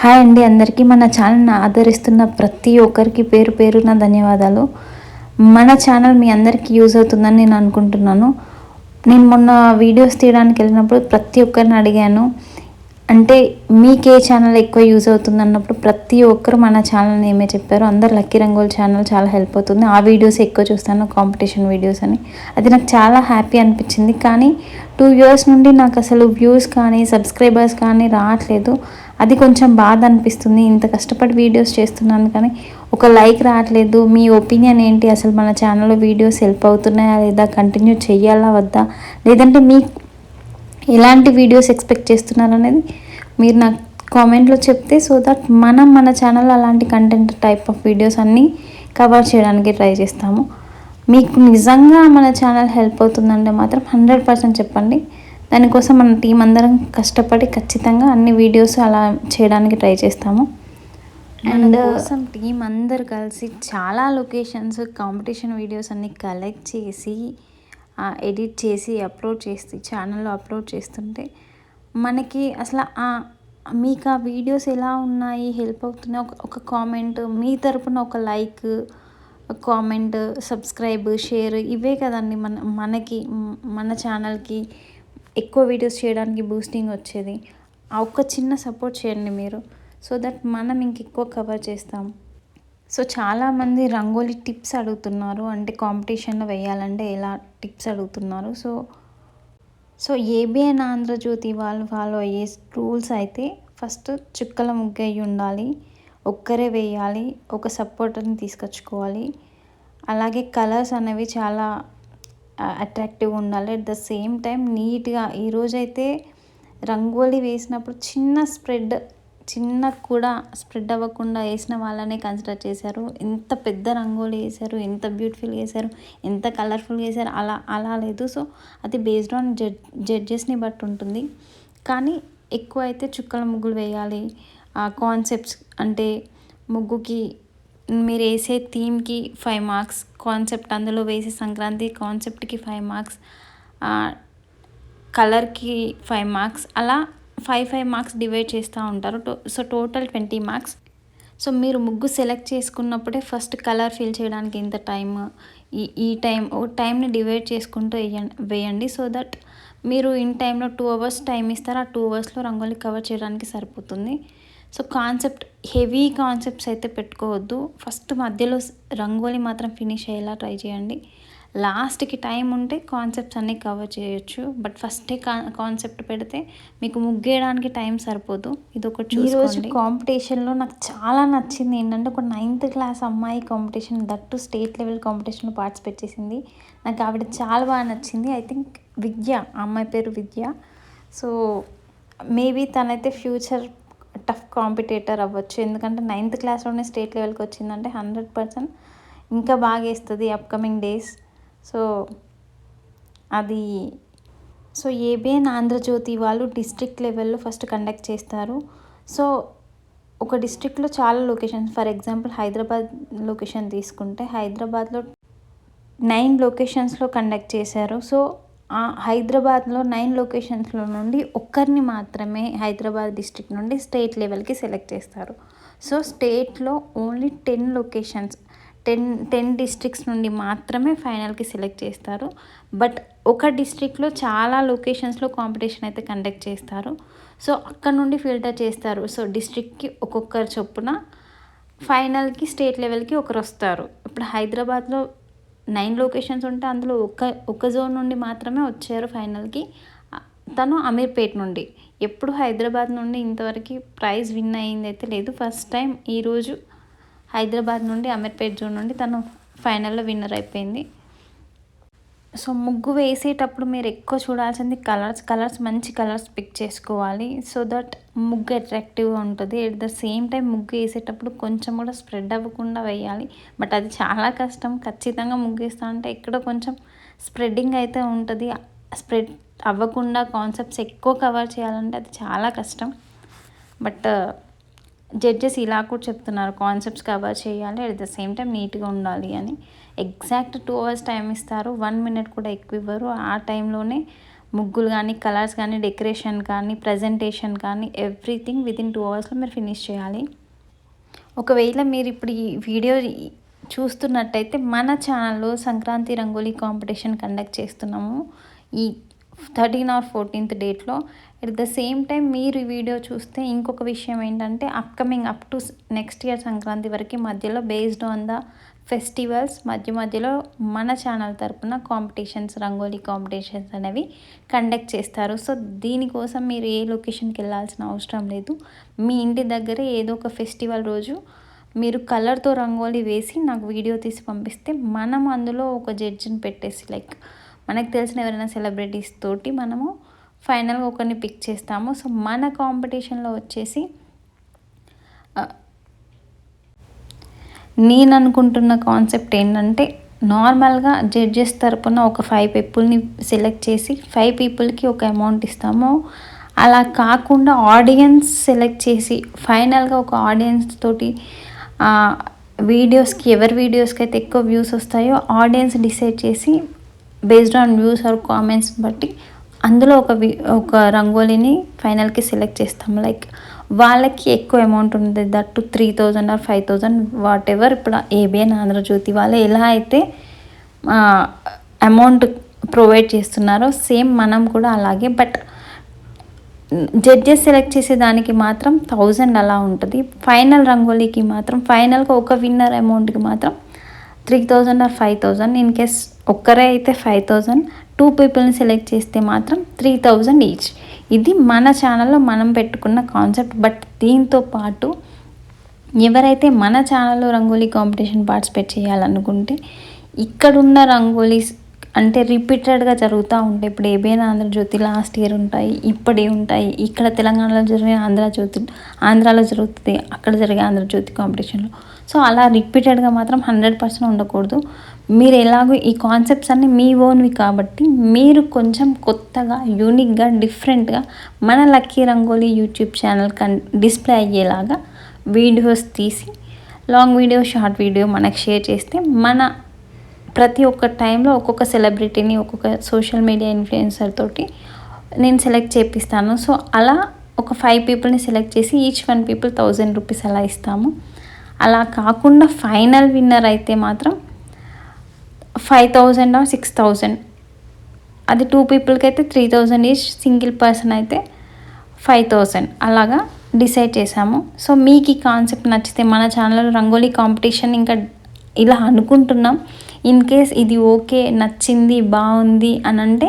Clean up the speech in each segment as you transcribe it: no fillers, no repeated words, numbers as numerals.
Hi అండి అందరికీ. మన ఛానల్ని ఆదరిస్తున్న ప్రతి ఒక్కరికి పేరు పేరున ధన్యవాదాలు. మన ఛానల్ మీ అందరికీ యూజ్ అవుతుందని నేను అనుకుంటున్నాను. నేను మొన్న వీడియోస్ తీయడానికి వెళ్ళినప్పుడు ప్రతి ఒక్కరిని అడిగాను, అంటే మీకు ఏ ఛానల్ ఎక్కువ యూజ్ అవుతుంది అన్నప్పుడు ప్రతి ఒక్కరు మన ఛానల్ నేమే చెప్పారు. అందరు లక్కీ రంగోల్ ఛానల్ చాలా హెల్ప్ అవుతుంది, ఆ వీడియోస్ ఎక్కువ చూస్తాను, కాంపిటీషన్ వీడియోస్ అని. అది నాకు చాలా హ్యాపీ అనిపించింది. కానీ 2 years నుండి నాకు అసలు వ్యూస్ కానీ సబ్స్క్రైబర్స్ కానీ రావట్లేదు. అది కొంచెం బాధ అనిపిస్తుంది. ఇంత కష్టపడి వీడియోస్ చేస్తున్నాను కానీ ఒక లైక్ రావట్లేదు. మీ ఒపీనియన్ ఏంటి? అసలు మన ఛానల్లో వీడియోస్ హెల్ప్ అవుతున్నాయా లేదా, కంటిన్యూ చేయాలా వద్దా, లేదంటే మీ ఎలాంటి వీడియోస్ ఎక్స్పెక్ట్ చేస్తున్నారు అనేది మీరు నాకు కామెంట్లో చెప్తే, సో దట్ మన ఛానల్లో అలాంటి కంటెంట్ టైప్ ఆఫ్ వీడియోస్ అన్నీ కవర్ చేయడానికి ట్రై చేస్తాము. మీకు నిజంగా మన ఛానల్ హెల్ప్ అవుతుందంటే మాత్రం 100% చెప్పండి. దానికోసం మన టీం అందరం కష్టపడి ఖచ్చితంగా అన్ని వీడియోస్ అలా చేయడానికి ట్రై చేస్తాము. అండ్ కోసం టీం అందరు కలిసి చాలా లొకేషన్స్ కాంపిటీషన్ వీడియోస్ అన్ని కలెక్ట్ చేసి ఎడిట్ చేసి అప్లోడ్ చేసి ఛానల్లో అప్లోడ్ చేస్తుంటే మనకి అసలు మీకు ఆ వీడియోస్ ఎలా ఉన్నాయి, హెల్ప్ అవుతున్నాయి, ఒక కామెంట్, మీ తరపున ఒక లైక్, కామెంట్, సబ్స్క్రైబ్, షేర్, ఇవే కదండి మనకి మన ఛానల్కి ఎక్కువ వీడియోస్ చేయడానికి బూస్టింగ్ వచ్చేది. ఆ ఒక్క చిన్న సపోర్ట్ చేయండి మీరు, సో దట్ మనం ఇంకెక్కువ కవర్ చేస్తాం. సో చాలామంది రంగోలీ టిప్స్ అడుగుతున్నారు, అంటే కాంపిటీషన్లో వేయాలంటే ఎలా టిప్స్ అడుగుతున్నారు. సో ఏబిఎన్ ఆంధ్రజ్యోతి వాళ్ళు ఫాలో అయ్యే రూల్స్ అయితే ఫస్ట్ చుక్కల ముగ్గు అయి ఉండాలి, ఒక్కరే వేయాలి, ఒక సపోర్టర్ని తీసుకొచ్చుకోవాలి, అలాగే కలర్స్ అనేవి చాలా అట్రాక్టివ్గా ఉండాలి. అట్ ద సేమ్ టైం నీట్గా, ఈరోజైతే రంగోలీ వేసినప్పుడు చిన్న కూడా స్ప్రెడ్ అవ్వకుండా వేసిన వాళ్ళనే కన్సిడర్ చేశారు. ఎంత పెద్ద రంగోలీ వేశారు, ఎంత బ్యూటిఫుల్గా వేశారు, ఎంత కలర్ఫుల్గా వేశారు, అలా లేదు. సో అది బేస్డ్ ఆన్ జడ్జెస్ని బట్టి ఉంటుంది. కానీ ఎక్కువ అయితే చుక్కల ముగ్గులు వేయాలి. కాన్సెప్ట్స్ అంటే ముగ్గుకి మీరు వేసే థీమ్కి 5 marks, కాన్సెప్ట్ అందులో వేసే సంక్రాంతి కాన్సెప్ట్కి 5 marks, కలర్కి 5 marks, అలా 5 marks డివైడ్ చేస్తూ ఉంటారు. So total 20 marks. సో మీరు ముగ్గు సెలెక్ట్ చేసుకున్నప్పుడే ఫస్ట్ కలర్ ఫిల్ చేయడానికి ఇంత టైం, ఈ టైంని డివైడ్ చేసుకుంటూ వేయండి. సో దట్ మీరు ఇన్ టైంలో 2 hours టైం ఇస్తారు, ఆ 2 hoursలో రంగోలీ కవర్ చేయడానికి సరిపోతుంది. సో హెవీ కాన్సెప్ట్స్ అయితే పెట్టుకోవద్దు. ఫస్ట్ మధ్యలో రంగోలీ మాత్రం ఫినిష్ అయ్యేలా ట్రై చేయండి. లాస్ట్కి టైం ఉంటే కాన్సెప్ట్స్ అన్నీ కవర్ చేయొచ్చు, బట్ ఫస్టే కాన్సెప్ట్ పెడితే మీకు ముగ్గేయడానికి టైం సరిపోదు. ఇది ఒకటి చూసుకోండి. కాంపిటీషన్లో నాకు చాలా నచ్చింది ఏంటంటే, ఒక 9th class అమ్మాయి కాంపిటీషన్, దట్టు స్టేట్ లెవెల్ కాంపిటీషన్లో పార్టిసిపేట్ చేసింది. నాకు ఆవిడ చాలా బాగా నచ్చింది. ఐ థింక్ విద్య, అమ్మాయి పేరు విద్య. సో మేబీ తనైతే ఫ్యూచర్ టఫ్ కాంపిటేటర్ అవ్వచ్చు, ఎందుకంటే 9th classలోనే స్టేట్ లెవెల్కి వచ్చిందంటే 100% ఇంకా బాగా వేస్తుంది upcoming days. So ABN Andhra Jyothi వాళ్ళు డిస్ట్రిక్ట్ లెవెల్లో ఫస్ట్ కండక్ట్ చేస్తారు. సో ఒక డిస్ట్రిక్ట్లో చాలా locations, for example Hyderabad location తీసుకుంటే హైదరాబాద్లో 9 లొకేషన్స్లో కండక్ట్ చేశారు. సో ఆ హైదరాబాద్లో 9 లొకేషన్స్లో నుండి ఒక్కరిని మాత్రమే హైదరాబాద్ డిస్ట్రిక్ట్ నుండి స్టేట్ లెవెల్కి సెలెక్ట్ చేస్తారు. సో స్టేట్లో ఓన్లీ 10 లొకేషన్స్, 10 districts నుండి మాత్రమే ఫైనల్కి సెలెక్ట్ చేస్తారు. బట్ ఒక డిస్ట్రిక్ట్లో చాలా లొకేషన్స్లో కాంపిటీషన్ అయితే కండక్ట్ చేస్తారు. సో అక్కడ నుండి ఫిల్టర్ చేస్తారు. సో డిస్ట్రిక్ట్కి ఒక్కొక్కరు చొప్పున ఫైనల్కి స్టేట్ లెవెల్కి ఒకరు వస్తారు. ఇప్పుడు హైదరాబాద్లో 9 లొకేషన్స్ ఉంటే అందులో ఒక జోన్ నుండి మాత్రమే వచ్చారు ఫైనల్కి. తను అమీర్పేట్ నుండి. ఎప్పుడు హైదరాబాద్ నుండి ఇంతవరకు ప్రైజ్ విన్ అయింది అయితే లేదు. ఫస్ట్ టైం ఈరోజు హైదరాబాద్ నుండి అమీర్పేట్ జోన్ నుండి తను ఫైనల్లో విన్నర్ అయిపోయింది. సో ముగ్గు వేసేటప్పుడు మీరు ఎక్కువ చూడాల్సింది కలర్స్ మంచి కలర్స్ పిక్ చేసుకోవాలి, సో దట్ ముగ్గు అట్రాక్టివ్గా ఉంటుంది. ఎట్ ద సేమ్ టైం ముగ్గు వేసేటప్పుడు కొంచెం కూడా స్ప్రెడ్ అవ్వకుండా వేయాలి. బట్ అది చాలా కష్టం. ఖచ్చితంగా ముగ్గు వేస్తా అంటే ఎక్కడో కొంచెం స్ప్రెడ్డింగ్ అయితే ఉంటుంది. స్ప్రెడ్ అవ్వకుండా కాన్సెప్ట్స్ ఎక్కువ కవర్ చేయాలంటే అది చాలా కష్టం. బట్ జడ్జెస్ ఇలా కూడా చెప్తున్నారు, కాన్సెప్ట్స్ కవర్ చేయాలి, అట్ ద సేమ్ టైం నీట్గా ఉండాలి అని. ఎగ్జాక్ట్ 2 hours టైం ఇస్తారు, 1 minute కూడా ఎక్కువ ఇవ్వరు. ఆ టైంలోనే ముగ్గులు కానీ, కలర్స్ కానీ, డెకరేషన్ కానీ, ప్రజెంటేషన్ కానీ ఎవ్రీథింగ్ వితిన్ 2 అవర్స్లో మీరు ఫినిష్ చేయాలి. ఒకవేళ మీరు ఇప్పుడు ఈ వీడియో చూస్తున్నట్టయితే మన ఛానల్లో సంక్రాంతి రంగోలీ కాంపిటీషన్ కండక్ట్ చేస్తున్నాము ఈ 13 or 14th డేట్లో. ఎట్ ద సేమ్ టైం మీరు ఈ వీడియో చూస్తే ఇంకొక విషయం ఏంటంటే upcoming up to next year Sankranti వరకు మధ్యలో బేస్డ్ ఆన్ ద ఫెస్టివల్స్ మధ్యలో మన ఛానల్ తరపున కాంపిటీషన్స్, రంగోలీ కాంపిటీషన్స్ అనేవి కండక్ట్ చేస్తారు. సో దీనికోసం మీరు ఏ లొకేషన్కి వెళ్ళాల్సిన అవసరం లేదు. మీ ఇంటి దగ్గరే ఏదో ఒక ఫెస్టివల్ రోజు మీరు కలర్తో రంగోలీ వేసి నాకు వీడియో తీసి పంపిస్తే మనం అందులో ఒక జడ్జిని పెట్టేసి లైక్ మనకు తెలిసిన ఎవరైనా సెలబ్రిటీస్ తోటి మనము ఫైనల్గా ఒకరిని పిక్ చేస్తాము. సో మన కాంపిటీషన్లో వచ్చేసి నేను అనుకుంటున్న కాన్సెప్ట్ ఏంటంటే నార్మల్గా జడ్జెస్ తరపున ఒక 5 పీపుల్ని సెలెక్ట్ చేసి 5 పీపుల్కి ఒక అమౌంట్ ఇస్తాము. అలా కాకుండా ఆడియన్స్ సెలెక్ట్ చేసి ఫైనల్గా ఒక ఆడియన్స్ తోటి వీడియోస్కి ఎవరి వీడియోస్కి అయితే ఎక్కువ వ్యూస్ వస్తాయో ఆడియన్స్ డిసైడ్ చేసి based on views or comments బట్టి అందులో ఒక రంగోలీని ఫైనల్కి సెలెక్ట్ చేస్తాం. లైక్ వాళ్ళకి ఎక్కువ అమౌంట్ ఉంటుంది, దట్టు 3,000 or 5,000 వాట్ ఎవర్. ఇప్పుడు ABN ఆంధ్రజ్యోతి వాళ్ళు ఎలా అయితే అమౌంట్ ప్రొవైడ్ చేస్తున్నారో సేమ్ మనం కూడా అలాగే. బట్ జడ్జెస్ సెలెక్ట్ చేసే దానికి మాత్రం 1,000 అలా ఉంటుంది. ఫైనల్ రంగోలీకి మాత్రం ఫైనల్గా ఒక విన్నర్ అమౌంట్కి మాత్రం 3,000 or 5,000. ఇన్ కేస్ ఒక్కరే అయితే 5,000, 2 పీపుల్ని సెలెక్ట్ చేస్తే మాత్రం 3,000 ఈచ్. ఇది మన ఛానల్లో మనం పెట్టుకున్న కాన్సెప్ట్. బట్ దీంతో పాటు ఎవరైతే మన ఛానల్లో రంగోలీ కాంపిటీషన్ పార్టిసిపేట్ చేయాలనుకుంటే ఇక్కడున్న రంగోలీస్ అంటే రిపీటెడ్గా జరుగుతూ ఉంటాయి. ఇప్పుడు ABN ఆంధ్రజ్యోతి లాస్ట్ ఇయర్ ఉంటాయి, ఇప్పటి ఉంటాయి. ఇక్కడ తెలంగాణలో జరిగే ఆంధ్రాలో జరుగుతుంది, అక్కడ జరిగే ఆంధ్రజ్యోతి కాంపిటీషన్లో. సో అలా రిపీటెడ్గా మాత్రం 100% ఉండకూడదు. మీరు ఎలాగో ఈ కాన్సెప్ట్స్ అన్నీ మీ ఓన్వి కాబట్టి మీరు కొంచెం కొత్తగా, యూనిక్గా, డిఫరెంట్గా మన lucky rangoli YouTube channel display అయ్యేలాగా వీడియోస్ తీసి లాంగ్ వీడియో, షార్ట్ వీడియో మనకు షేర్ చేస్తే మన ప్రతి ఒక్క టైంలో ఒక్కొక్క సెలబ్రిటీని, ఒక్కొక్క సోషల్ మీడియా ఇన్ఫ్లుయెన్సర్ తోటి నేను సెలెక్ట్ చేపిస్తాను. సో అలా ఒక 5 పీపుల్ని సెలెక్ట్ చేసి ఈచ్ 1 people 1,000 rupees అలా ఇస్తాము. అలా కాకుండా ఫైనల్ విన్నర్ అయితే మాత్రం 5,000 or 6,000. అది 2 పీపుల్కి అయితే 3,000 ఈచ్, సింగిల్ పర్సన్ అయితే 5,000 అలాగా డిసైడ్ చేసాము. సో మీకు ఈ కాన్సెప్ట్ నచ్చితే మన ఛానల్లో రంగోలీ కాంపిటీషన్ ఇంకా ఇలా అనుకుంటున్నాం. ఇన్ కేస్ ఇది ఓకే, నచ్చింది, బాగుంది అని అంటే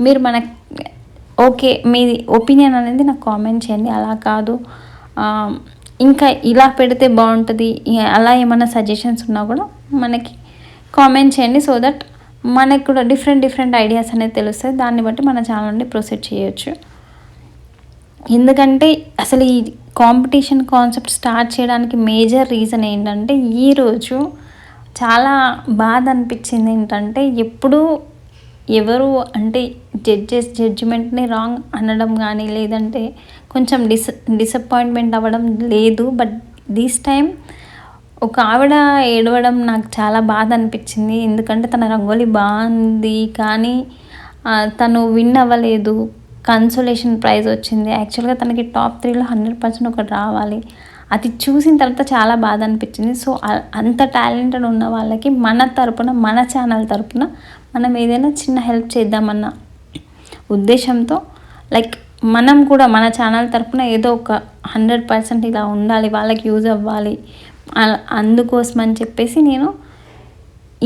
మీరు మనకి ఓకే మీ ఒపీనియన్ అనేది నాకు కామెంట్ చేయండి. అలా కాదు ఇంకా ఇలా పెడితే బాగుంటుంది, అలా ఏమైనా సజెషన్స్ ఉన్నా కూడా మనకి కామెంట్ చేయండి. సో దట్ మనకు కూడా డిఫరెంట్ ఐడియాస్ అనేది తెలుస్తాయి. దాన్ని బట్టి మన ఛానల్ నుండి ప్రొసీడ్ చేయొచ్చు. ఎందుకంటే అసలు ఈ కాంపిటీషన్ కాన్సెప్ట్ స్టార్ట్ చేయడానికి మేజర్ రీజన్ ఏంటంటే ఈరోజు చాలా బాధ అనిపించింది. ఏంటంటే ఎప్పుడు ఎవరు అంటే జడ్జిమెంట్ని రాంగ్ అనడం కానీ లేదంటే కొంచెం డిసప్పాయింట్మెంట్ అవ్వడం లేదు. బట్ దిస్ టైం ఒక ఆవిడ ఏడవడం నాకు చాలా బాధ అనిపించింది. ఎందుకంటే తన రంగోలీ బాగుంది కానీ తను విన్ అవ్వలేదు. కన్సోలేషన్ ప్రైజ్ వచ్చింది. యాక్చువల్గా తనకి టాప్ 3లో 100% ఒకటి రావాలి. అది చూసిన తర్వాత చాలా బాధ అనిపించింది. సో అంత టాలెంటెడ్ ఉన్న వాళ్ళకి మన తరపున, మన ఛానల్ తరపున మనం ఏదైనా చిన్న హెల్ప్ చేద్దామన్న ఉద్దేశంతో లైక్ మనం కూడా మన ఛానల్ తరపున ఏదో ఒక 100% ఇలా ఉండాలి, వాళ్ళకి యూజ్ అవ్వాలి, అందుకోసం అని చెప్పేసి నేను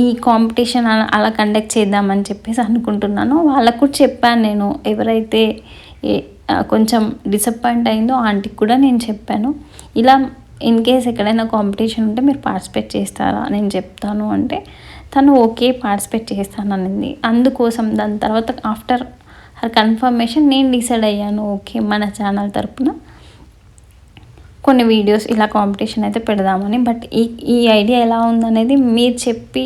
ఈ కాంపిటీషన్ అలా కండక్ట్ చేద్దామని చెప్పేసి అనుకుంటున్నాను. వాళ్ళకు కూడా చెప్పాను నేను, ఎవరైతే కొంచెం డిసప్పాయింట్ అయిందో ఆంటీకి కూడా నేను చెప్పాను, ఇలా ఇన్ కేస్ ఎక్కడైనా కాంపిటీషన్ ఉంటే మీరు పార్టిసిపేట్ చేస్తారా నేను చెప్తాను అంటే తను ఓకే పార్టిసిపేట్ చేస్తాననింది. అందుకోసం దాని తర్వాత ఆఫ్టర్ హర్ కన్ఫర్మేషన్ నేను డిసైడ్ అయ్యాను, ఓకే మన ఛానల్ తరపున కొన్ని వీడియోస్ ఇలా కాంపిటీషన్ అయితే పెడదామని. బట్ ఈ ఐడియా ఎలా ఉందనేది మీరు చెప్పి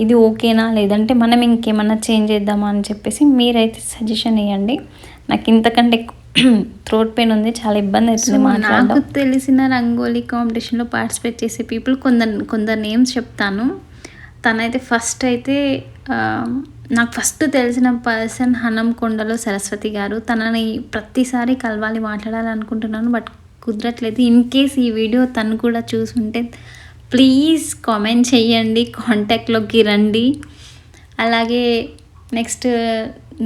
ఇది ఓకేనా లేదంటే మనం ఇంకేమన్నా చేంజ్ చేద్దామా అని చెప్పేసి మీరైతే సజెషన్ ఇవ్వండి. నాకు ఇంతకంటే థ్రోట్ పెయిన్ ఉంది, చాలా ఇబ్బంది అవుతుంది మాట్లాడడం. నాకు తెలిసిన రంగోలీ కాంపిటీషన్లో పార్టిసిపేట్ చేసే పీపుల్ కొందరు నేమ్స్ చెప్తాను. తనైతే ఫస్ట్ అయితే నాకు ఫస్ట్ తెలిసిన పర్సన్ హనంకొండలో సరస్వతి గారు. తనని ప్రతిసారి కలవాలి, మాట్లాడాలనుకుంటున్నాను. బట్ కుదరట్లేదు. ఇన్ కేస్ ఈ వీడియో తను కూడా చూసుంటే ప్లీజ్ కామెంట్ చేయండి, కాంటాక్ట్లోకి రండి. అలాగే నెక్స్ట్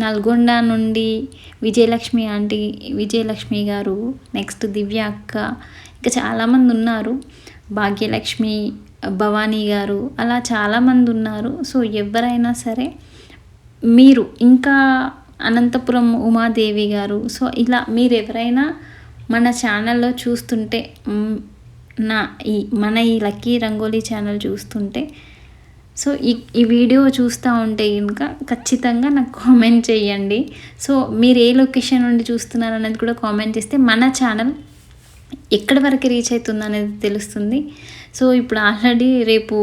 నల్గొండ నుండి విజయలక్ష్మి ఆంటీ, విజయలక్ష్మి గారు, నెక్స్ట్ దివ్య అక్క, ఇంకా చాలామంది ఉన్నారు. భాగ్యలక్ష్మి, భవానీ గారు, అలా చాలామంది ఉన్నారు. సో ఎవరైనా సరే మీరు, ఇంకా అనంతపురం ఉమాదేవి గారు, సో ఇలా మీరు ఎవరైనా మన ఛానల్లో చూస్తుంటే, మన ఈ లక్కీ రంగోలీ ఛానల్ చూస్తుంటే, సో ఈ వీడియో చూస్తూ ఉంటే ఇంకా ఖచ్చితంగా నాకు కామెంట్ చేయండి. సో మీరు ఏ లొకేషన్ నుండి చూస్తున్నారు అనేది కూడా కామెంట్ చేస్తే మన ఛానల్ ఎక్కడి వరకు రీచ్ అవుతుంది అనేది తెలుస్తుంది. సో ఇప్పుడు ఆల్రెడీ రేపు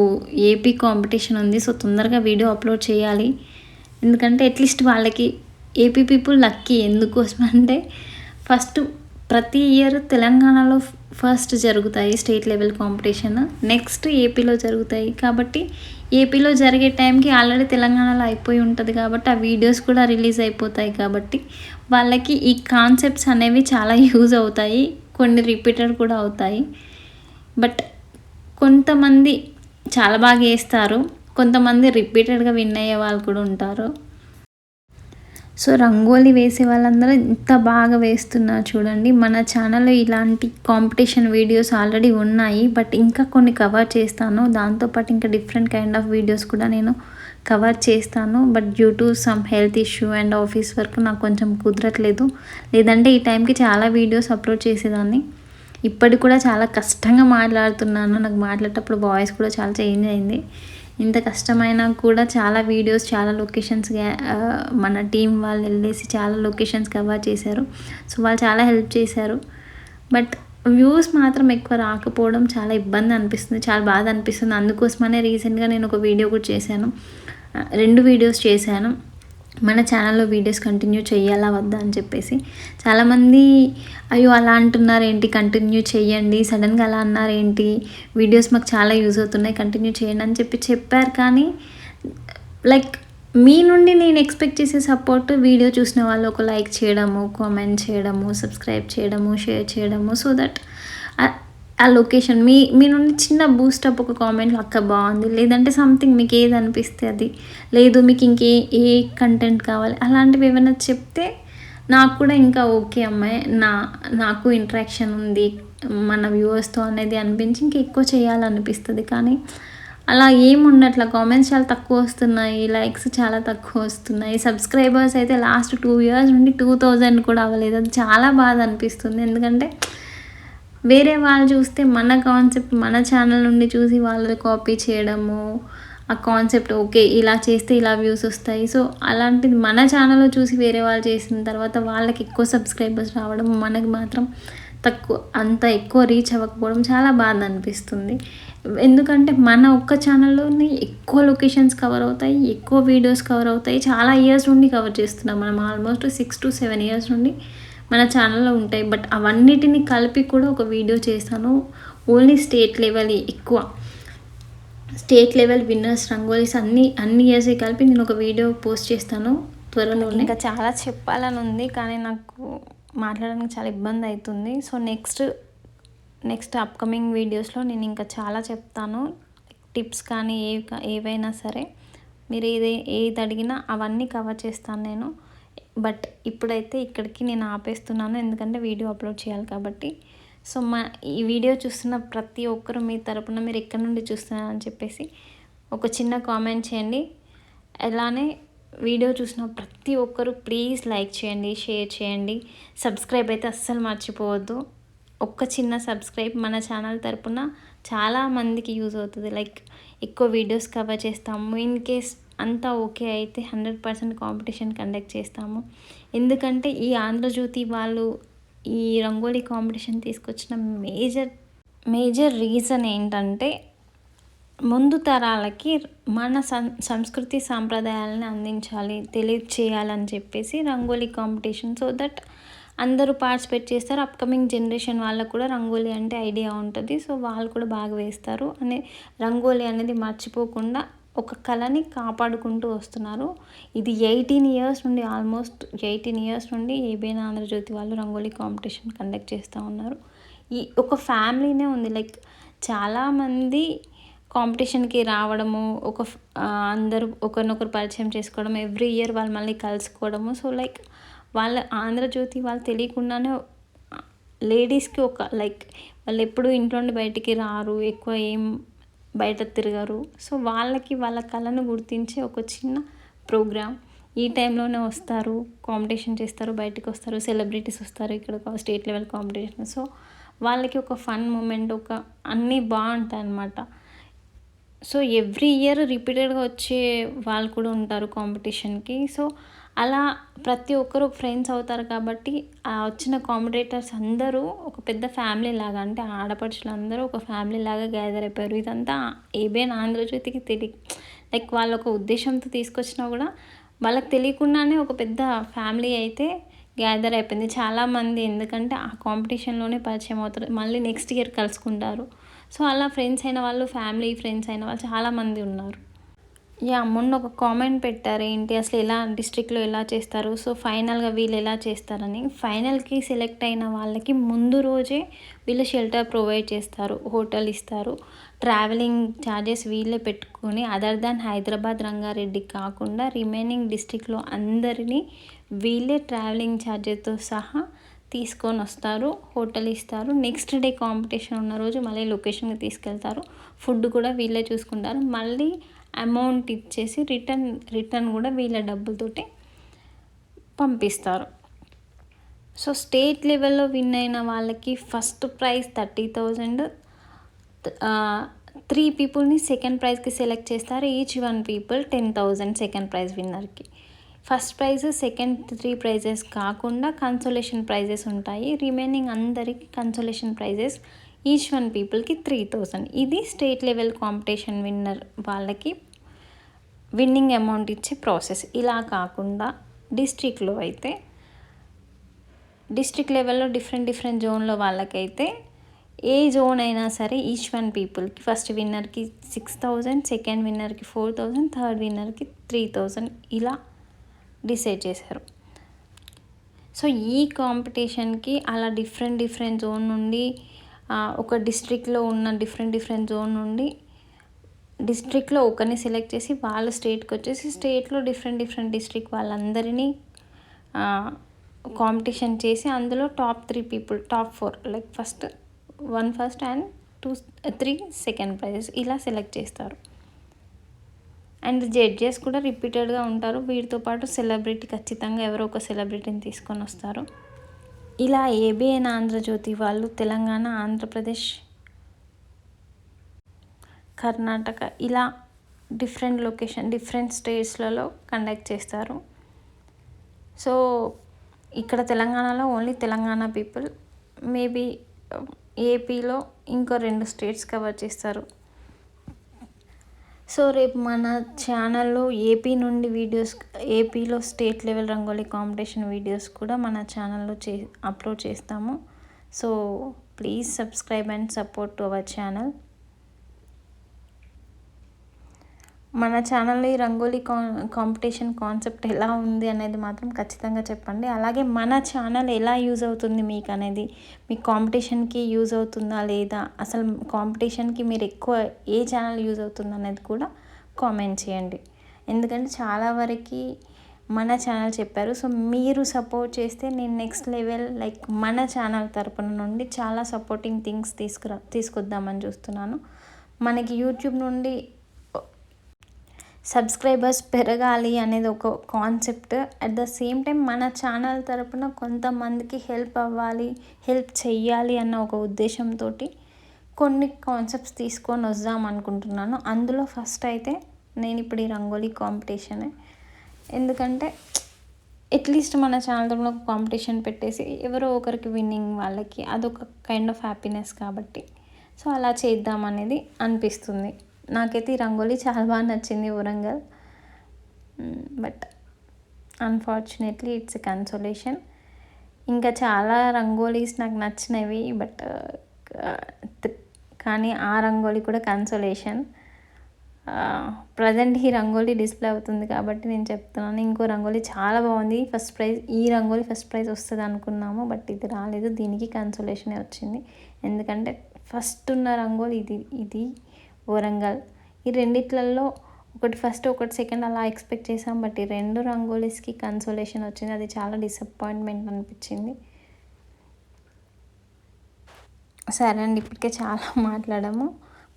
ఏపీ కాంపిటీషన్ ఉంది. సో తొందరగా వీడియో అప్లోడ్ చేయాలి. ఎందుకంటే అట్లీస్ట్ వాళ్ళకి ఏపీ పీపుల్ లక్కీ. ఎందుకోసం అంటే ఫస్ట్ ప్రతి ఇయర్ తెలంగాణలో ఫస్ట్ జరుగుతాయి స్టేట్ లెవెల్ కాంపిటీషన్, నెక్స్ట్ ఏపీలో జరుగుతాయి. కాబట్టి ఏపీలో జరిగే టైంకి ఆల్రెడీ తెలంగాణలో అయిపోయి ఉంటుంది కాబట్టి ఆ వీడియోస్ కూడా రిలీజ్ అయిపోతాయి. కాబట్టి వాళ్ళకి ఈ కాన్సెప్ట్స్ అనేవి చాలా యూజ్ అవుతాయి, కొన్ని రిపీటెడ్ కూడా అవుతాయి. బట్ కొంతమంది చాలా బాగా వేస్తారు, కొంతమంది రిపీటెడ్గా విన్ అయ్యే వాళ్ళు కూడా ఉంటారు. సో రంగోలీ వేసే వాళ్ళందరూ ఇంత బాగా వేస్తున్నారు చూడండి. మన ఛానల్లో ఇలాంటి కాంపిటీషన్ వీడియోస్ ఆల్రెడీ ఉన్నాయి, బట్ ఇంకా కొన్ని కవర్ చేస్తాను. దాంతోపాటు ఇంకా డిఫరెంట్ కైండ్ ఆఫ్ వీడియోస్ కూడా నేను కవర్ చేస్తాను. But due to some health issue and office work నాకు కొంచెం కుదరట్లేదు. లేదంటే ఈ టైంకి చాలా వీడియోస్ అప్లోడ్ చేసేదాన్ని. ఇప్పటికి కూడా చాలా కష్టంగా మాట్లాడుతున్నాను. నాకు మాట్లాడేటప్పుడు వాయిస్ కూడా చాలా చేంజ్ అయింది. ఇంత కష్టమైనా కూడా చాలా వీడియోస్, చాలా లొకేషన్స్ మన టీం వాళ్ళు వెళ్ళేసి చాలా లొకేషన్స్ కవర్ చేశారు. సో వాళ్ళు చాలా హెల్ప్ చేశారు. బట్ వ్యూస్ మాత్రం ఎక్కువ రాకపోవడం చాలా ఇబ్బంది అనిపిస్తుంది, చాలా బాధ అనిపిస్తుంది. అందుకోసమనే రీసెంట్గా నేను ఒక వీడియో కూడా చేశాను, 2 వీడియోస్ చేశాను. మన ఛానల్లో వీడియోస్ కంటిన్యూ చేయాలా వద్దా అని చెప్పేసి. చాలామంది అయ్యో అలా అంటున్నారు ఏంటి, కంటిన్యూ చేయండి, సడన్గా అలా అన్నారు ఏంటి, వీడియోస్ మాకు చాలా యూజ్ అవుతున్నాయి, కంటిన్యూ చేయండి అని చెప్పారు. కానీ లైక్ మీ నుండి నేను ఎక్స్పెక్ట్ చేసే సపోర్ట్ వీడియో చూసిన వాళ్ళు ఒక లైక్ చేయడము, కామెంట్ చేయడము, సబ్స్క్రైబ్ చేయడము, షేర్ చేయడము, సో దట్ ఆ లొకేషన్ మీ నుండి చిన్న బూస్టప్, ఒక కామెంట్లో అక్క బాగుంది, లేదంటే సంథింగ్ మీకు ఏది అనిపిస్తే అది, లేదు మీకు ఏ కంటెంట్ కావాలి అలాంటివి ఏమైనా చెప్తే నాకు కూడా ఇంకా ఓకే అమ్మాయి, నాకు ఇంటరాక్షన్ ఉంది మన వ్యూవర్స్తో అనేది అనిపించి ఇంకా ఎక్కువ చేయాలనిపిస్తుంది. కానీ అలా ఏముండట్లా, కామెంట్స్ చాలా తక్కువ వస్తున్నాయి, లైక్స్ చాలా తక్కువ వస్తున్నాయి, సబ్స్క్రైబర్స్ అయితే లాస్ట్ 2 years నుండి 2000 కూడా అవ్వలేదు. అది చాలా బాధ అనిపిస్తుంది. ఎందుకంటే వేరే వాళ్ళు చూస్తే మన కాన్సెప్ట్ మన ఛానల్ నుండి చూసి వాళ్ళు కాపీ చేయడము, ఆ కాన్సెప్ట్ ఓకే ఇలా చేస్తే ఇలా వ్యూస్ వస్తాయి, సో అలాంటిది మన ఛానల్లో చూసి వేరే వాళ్ళు చేసిన తర్వాత వాళ్ళకి ఎక్కువ సబ్స్క్రైబర్స్ రావడం, మనకి మాత్రం అంత ఎక్కువ రీచ్ అవ్వకపోవడం చాలా బాధ అనిపిస్తుంది. ఎందుకంటే మన ఒక్క ఛానల్లోని ఎక్కువ లొకేషన్స్ కవర్ అవుతాయి, ఎక్కువ వీడియోస్ కవర్ అవుతాయి, చాలా ఇయర్స్ నుండి కవర్ చేస్తున్నాం మనం. ఆల్మోస్ట్ 6 to 7 years నుండి మన ఛానల్లో ఉంటాయి. బట్ అవన్నిటిని కలిపి కూడా ఒక వీడియో చేస్తాను. ఓన్లీ స్టేట్ లెవెల్, ఎక్కువ స్టేట్ లెవెల్ విన్నర్స్ రంగోలీస్ అన్ని ఇయర్స్ కలిపి నేను ఒక వీడియో పోస్ట్ చేస్తాను త్వరలో. ఇంకా చాలా చెప్పాలని ఉంది కానీ నాకు మాట్లాడడానికి చాలా ఇబ్బంది అవుతుంది. సో నెక్స్ట్ అప్కమింగ్ వీడియోస్లో నేను ఇంకా చాలా చెప్తాను, టిప్స్ కానీ ఏవైనా సరే మీరు ఏది అడిగినా అవన్నీ కవర్ చేస్తాను నేను. బట్ ఇప్పుడైతే ఇక్కడికి నేను ఆపేస్తున్నాను, ఎందుకంటే వీడియో అప్లోడ్ చేయాలి కాబట్టి. సో ఈ వీడియో చూస్తున్న ప్రతి ఒక్కరు మీ తరపున మీరు ఎక్కడి నుండి చూస్తున్నారు అని చెప్పేసి ఒక చిన్న కామెంట్ చేయండి. అలానే వీడియో చూసిన ప్రతి ఒక్కరు ప్లీజ్ లైక్ చేయండి, షేర్ చేయండి, సబ్స్క్రైబ్ అయితే అస్సలు మర్చిపోవద్దు. ఒక్క చిన్న సబ్స్క్రైబ్ మన ఛానల్ తరపున చాలామందికి యూజ్ అవుతుంది. లైక్ ఎక్కువ వీడియోస్ కవర్ చేస్తాము. ఇన్ కేస్ అంతా ఓకే అయితే 100% కాంపిటీషన్ కండక్ట్ చేస్తాము. ఎందుకంటే ఈ ఆంధ్రజ్యోతి వాళ్ళు ఈ రంగోలీ కాంపిటీషన్ తీసుకొచ్చిన మేజర్ రీజన్ ఏంటంటే ముందు తరాలకి మన సంస్కృతి సాంప్రదాయాలను అందించాలి, తెలియచేయాలని చెప్పేసి రంగోలీ కాంపిటీషన్, సో దట్ అందరూ పార్టిసిపేట్ చేస్తారు. అప్కమింగ్ జనరేషన్ వాళ్ళకు కూడా రంగోలీ అంటే ఐడియా ఉంటుంది, సో వాళ్ళు కూడా బాగా వేస్తారు అనే రంగోలీ అనేది మర్చిపోకుండా ఒక కళని కాపాడుకుంటూ వస్తున్నారు. ఇది 18 ఇయర్స్ నుండి, ఆల్మోస్ట్ 18 ఇయర్స్ నుండి ఏబిఎన్ ఆంధ్రజ్యోతి వాళ్ళు రంగోలీ కాంపిటీషన్ కండక్ట్ చేస్తూ ఉన్నారు. ఈ ఒక ఫ్యామిలీనే ఉంది. లైక్ చాలామంది కాంపిటీషన్కి రావడము, అందరూ ఒకరినొకరు పరిచయం చేసుకోవడం, ఎవ్రీ ఇయర్ వాళ్ళు మళ్ళీ కలుసుకోవడము. సో లైక్ వాళ్ళ ఆంధ్రజ్యోతి వాళ్ళు తెలియకుండానే లేడీస్కి ఒక లైక్ వాళ్ళు ఎప్పుడూ ఇంట్లో నుండి బయటికి రారు, ఎక్కువ ఏం బయట తిరగరు. సో వాళ్ళకి వాళ్ళ కళను గుర్తించే ఒక చిన్న ప్రోగ్రామ్. ఈ టైంలోనే వస్తారు, కాంపిటీషన్ చేస్తారు, బయటకు వస్తారు, సెలబ్రిటీస్ వస్తారు ఇక్కడ స్టేట్ లెవెల్ కాంపిటీషన్. సో వాళ్ళకి ఒక ఫన్ మూమెంట్, ఒక అన్నీ బాగుంటాయి అన్నమాట. సో ఎవ్రీ ఇయర్ రిపీటెడ్గా వచ్చే వాళ్ళు కూడా ఉంటారు కాంపిటీషన్కి. సో అలా ప్రతి ఒక్కరు ఫ్రెండ్స్ అవుతారు కాబట్టి ఆ వచ్చిన కాంపిటేటర్స్ అందరూ ఒక పెద్ద ఫ్యామిలీ లాగా, అంటే ఆడపడుచులు అందరూ ఒక ఫ్యామిలీ లాగా గ్యాదర్ అయిపోయారు. ఇదంతా ఏబిఎన్ ఆంధ్రజ్యోతికి లైక్ వాళ్ళ ఒక ఉద్దేశంతో తీసుకొచ్చినా కూడా వాళ్ళకి తెలియకుండానే ఒక పెద్ద ఫ్యామిలీ అయితే గ్యాదర్ అయిపోయింది చాలామంది. ఎందుకంటే ఆ కాంపిటీషన్లోనే పరిచయం అవుతారు, మళ్ళీ నెక్స్ట్ ఇయర్ కలుసుకుంటారు. సో అలా ఫ్రెండ్స్ అయిన వాళ్ళు, ఫ్యామిలీ ఫ్రెండ్స్ అయిన వాళ్ళు చాలామంది ఉన్నారు. మొన్న ఒక కామెంట్ పెట్టారు, ఏంటి అసలు ఎలా డిస్ట్రిక్ట్లో ఎలా చేస్తారు, సో ఫైనల్గా వీళ్ళు ఎలా చేస్తారని. ఫైనల్కి సెలెక్ట్ అయిన వాళ్ళకి ముందు రోజే వీళ్ళు షెల్టర్ ప్రొవైడ్ చేస్తారు, హోటల్ ఇస్తారు, ట్రావెలింగ్ ఛార్జెస్ వీళ్ళే పెట్టుకొని, అదర్ దాన్ హైదరాబాద్ రంగారెడ్డి కాకుండా రిమైనింగ్ డిస్ట్రిక్ట్లో అందరినీ వీళ్ళే ట్రావెలింగ్ ఛార్జెస్తో సహా తీసుకొని వస్తారు, హోటల్ ఇస్తారు. నెక్స్ట్ డే కాంపిటీషన్ ఉన్న రోజు మళ్ళీ లొకేషన్కి తీసుకెళ్తారు, ఫుడ్ కూడా వీళ్ళే చూసుకుంటారు. మళ్ళీ అమౌంట్ ఇచ్చేసి రిటర్న్ కూడా వీళ్ళ డబ్బులతోటి పంపిస్తారు. సో స్టేట్ లెవెల్లో విన్ అయిన వాళ్ళకి ఫస్ట్ ప్రైజ్ 30,000, 3 పీపుల్ని సెకండ్ ప్రైజ్కి సెలెక్ట్ చేస్తారు. ఈచ్ 1 పీపుల్ 10,000 సెకండ్ ప్రైజ్ విన్నర్కి. ఫస్ట్ ప్రైజ్, సెకండ్ 3 ప్రైజెస్ కాకుండా కన్సోలేషన్ ప్రైజెస్ ఉంటాయి. రిమైనింగ్ అందరికి కన్సోలేషన్ ప్రైజెస్ ఈచ్ 1 పీపుల్కి 3,000. ఇది స్టేట్ లెవెల్ కాంపిటీషన్ విన్నర్ వాళ్ళకి విన్నింగ్ అమౌంట్ ఇచ్చే ప్రాసెస్. ఇలా కాకుండా డిస్ట్రిక్ట్లో అయితే, డిస్ట్రిక్ట్ లెవెల్లో డిఫరెంట్ జోన్లో వాళ్ళకైతే ఏ జోన్ అయినా సరే ఈచ్ 1 పీపుల్కి ఫస్ట్ విన్నర్కి 6,000, సెకండ్ విన్నర్కి 4,000, థర్డ్ విన్నర్కి 3,000 ఇలా డిసైడ్ చేశారు. సో ఈ కాంపిటీషన్కి అలా డిఫరెంట్ జోన్ నుండి, ఒక డిస్ట్రిక్ట్లో ఉన్న డిఫరెంట్ జోన్ నుండి డిస్ట్రిక్ట్లో ఒకరిని సెలెక్ట్ చేసి వాళ్ళు స్టేట్కి వచ్చేసి, స్టేట్లో డిఫరెంట్ డిస్ట్రిక్ట్ వాళ్ళందరినీ కాంపిటీషన్ చేసి అందులో top 3 people, top 4 like first and 2, 3 second prizes ఇలా సెలెక్ట్ చేస్తారు. అండ్ జడ్జెస్ కూడా రిపీటెడ్గా ఉంటారు. వీటితో పాటు సెలబ్రిటీ, ఖచ్చితంగా ఎవరో ఒక సెలబ్రిటీని తీసుకొని వస్తారు. ఇలా ఏబిఎన్ ఆంధ్రజ్యోతి వాళ్ళు తెలంగాణ, ఆంధ్రప్రదేశ్, కర్ణాటక ఇలా డిఫరెంట్ లొకేషన్, డిఫరెంట్ స్టేట్స్లలో కండక్ట్ చేస్తారు. సో ఇక్కడ తెలంగాణలో ఓన్లీ తెలంగాణ పీపుల్, మేబీ ఏపీలో ఇంకో 2 స్టేట్స్ కవర్ చేస్తారు. సో రేపు మన ఛానల్లో ఏపీ నుండి వీడియోస్, ఏపీలో state level rangoli competition videos కూడా మన ఛానల్లో అప్లోడ్ చేస్తాము. So please subscribe and support to our channel. మన ఛానల్లో ఈ రంగోలీ కాంపిటీషన్ కాన్సెప్ట్ ఎలా ఉంది అనేది మాత్రం ఖచ్చితంగా చెప్పండి. అలాగే మన ఛానల్ ఎలా యూజ్ అవుతుంది మీకు అనేది, మీకు కాంపిటీషన్కి యూజ్ అవుతుందా లేదా, అసలు కాంపిటీషన్కి మీరు ఎక్కువ ఏ ఛానల్ యూజ్ అవుతుంది అనేది కూడా కామెంట్ చేయండి. ఎందుకంటే చాలా వరకు మన ఛానల్ చెప్పారు. సో మీరు సపోర్ట్ చేస్తే నేను నెక్స్ట్ లెవెల్ లైక్ మన ఛానల్ తరపున నుండి చాలా సపోర్టింగ్ థింగ్స్ తీసుకొద్దామని చూస్తున్నాను. మనకి యూట్యూబ్ నుండి సబ్స్క్రైబర్స్ పెరగాలి అనేది ఒక concept. At the same time మన ఛానల్ తరపున కొంతమందికి హెల్ప్ చెయ్యాలి అన్న ఒక ఉద్దేశంతో కొన్ని కాన్సెప్ట్స్ తీసుకొని వద్దాం అనుకుంటున్నాను. అందులో ఫస్ట్ అయితే నేను ఇప్పుడు ఈ రంగోలీ కాంపిటీషనే. ఎందుకంటే అట్లీస్ట్ మన ఛానల్ తరపున ఒక కాంపిటీషన్ పెట్టేసి ఎవరో ఒకరికి విన్నింగ్ వాళ్ళకి అదొక కైండ్ ఆఫ్ హ్యాపీనెస్ కాబట్టి సో అలా చేద్దాం అనేది అనిపిస్తుంది. నాకైతే ఈ రంగోలీ చాలా బాగా నచ్చింది, Warangal. But unfortunately it's a consolation. ఇంకా చాలా రంగోలీస్ నాకు నచ్చినవి, బట్ కానీ ఆ రంగోలీ కూడా కన్సోలేషన్. ప్రజెంట్ ఈ రంగోలీ డిస్ప్లే అవుతుంది కాబట్టి నేను చెప్తున్నాను. ఇంకో రంగోలీ చాలా బాగుంది. ఫస్ట్ ప్రైజ్ ఈ రంగోలీ ఫస్ట్ ప్రైజ్ వస్తుంది అనుకున్నాము, బట్ ఇది రాలేదు. దీనికి కన్సోలేషనే వచ్చింది. ఎందుకంటే ఫస్ట్ ఉన్న రంగోలీ ఇది వరంగల్. ఈ రెండిట్లలో ఒకటి ఫస్ట్ ఒకటి సెకండ్ అలా ఎక్స్పెక్ట్ చేసాం, బట్ ఈ రెండు రంగోలీస్కి కన్సోలేషన్ వచ్చింది. అది చాలా డిసప్పాయింట్మెంట్ అనిపించింది. సరే అండి, ఇప్పటికే చాలా మాట్లాడాము.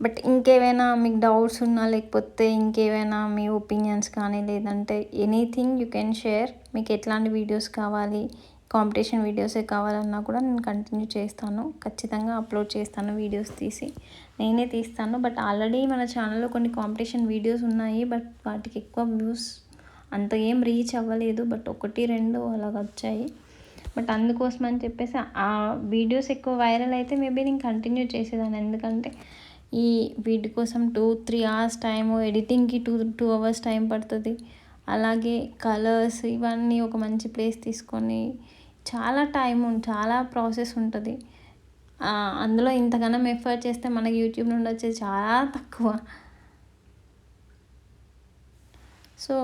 బట్ ఇంకేమైనా మీకు డౌట్స్ ఉన్నా, లేకపోతే ఇంకేమైనా మీ ఒపీనియన్స్ కానీ, లేదంటే ఎనీథింగ్ యూ కెన్ షేర్. మీకు ఎట్లాంటి వీడియోస్ కావాలి, కాంపిటీషన్ వీడియోసే కావాలన్నా కూడా నేను కంటిన్యూ చేస్తాను. ఖచ్చితంగా అప్లోడ్ చేస్తాను వీడియోస్ తీసి. నేనే తీస్తాను. బట్ ఆల్రెడీ మన ఛానల్లో కొన్ని కాంపిటీషన్ వీడియోస్ ఉన్నాయి, బట్ వాటికి ఎక్కువ వ్యూస్ అంత ఏం రీచ్ అవ్వలేదు. బట్ 1-2 అలాగ వచ్చాయి. బట్ అందుకోసం అని చెప్పేసి ఆ వీడియోస్ ఎక్కువ వైరల్ అయితే మేబీ నేను కంటిన్యూ చేసేదాన్ని. ఎందుకంటే ఈ వీటి కోసం 2-3 అవర్స్ టైము, ఎడిటింగ్కి 2 అవర్స్ టైం పడుతుంది. అలాగే కలర్స్ ఇవన్నీ ఒక మంచి ప్లేస్ తీసుకొని చాలా చాలా ప్రాసెస్ ఉంటుంది. అందులో ఇంతగానం ఎఫర్ట్ చేస్తే మనకి యూట్యూబ్ నుండి వచ్చేది చాలా తక్కువ. సో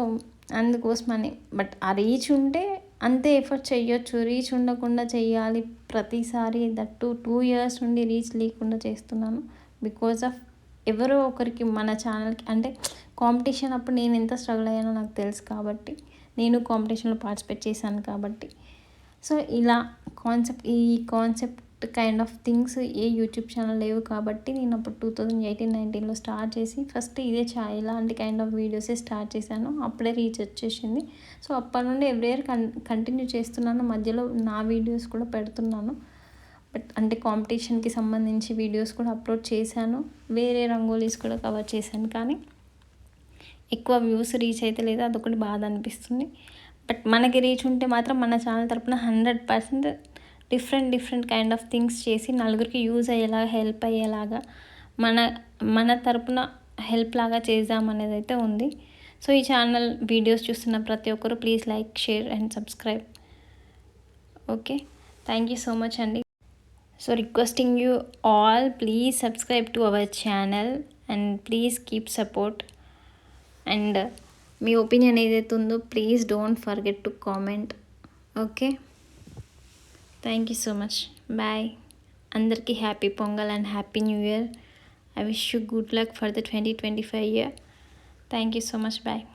అందుకోసమని. బట్ ఆ రీచ్ ఉంటే అంతే ఎఫర్ట్ చేయొచ్చు. రీచ్ ఉండకుండా చెయ్యాలి ప్రతిసారి. దట్టు 2 years నుండి రీచ్ లేకుండా చేస్తున్నాను. బికాజ్ ఆఫ్ ఎవరో ఒకరికి మన ఛానల్కి అంటే కాంపిటీషన్ అప్పుడు నేను ఎంత స్ట్రగుల్ అయ్యానో నాకు తెలుసు కాబట్టి, నేను కాంపిటీషన్లో పార్టిసిపేట్ చేశాను కాబట్టి. సో ఇలా ఈ concept kind of things A YouTube channel లేవు కాబట్టి నేను అప్పుడు 2018-19లో స్టార్ట్ చేసి ఫస్ట్ ఇలాంటి కైండ్ ఆఫ్ వీడియోసే స్టార్ట్ చేశాను. అప్పుడే రీచ్ వచ్చేసింది. సో అప్పటి నుండి ఎవ్రీ ఇయర్ కంటిన్యూ చేస్తున్నాను. మధ్యలో నా వీడియోస్ కూడా పెడుతున్నాను. బట్ అంటే కాంపిటీషన్కి సంబంధించి వీడియోస్ కూడా అప్లోడ్ చేశాను. వేరే రంగోలీస్ కూడా కవర్ చేశాను, కానీ ఎక్కువ వ్యూస్ రీచ్ అయితే లేదు. అదొకటి బాధ అనిపిస్తుంది. బట్ మనకి రీచ్ ఉంటే మాత్రం మన ఛానల్ తరపున 100% డిఫరెంట్ కైండ్ ఆఫ్ థింగ్స్ చేసి నలుగురికి యూజ్ అయ్యేలాగా, హెల్ప్ అయ్యేలాగా, మన తరపున హెల్ప్ లాగా చేద్దామనేది అయితే ఉంది. సో ఈ ఛానల్ వీడియోస్ చూస్తున్న ప్రతి ఒక్కరు please like, share and subscribe. Okay, thank you so much అండి. So requesting you all, please subscribe to our channel and please keep support. And మీ ఒపీనియన్ ఏదైతే ఉందో please don't forget to comment. Okay, thank you so much. Bye. అందరికీ happy Pongal and happy new year. I wish you good luck for the 2025 year. Thank you so much. Bye.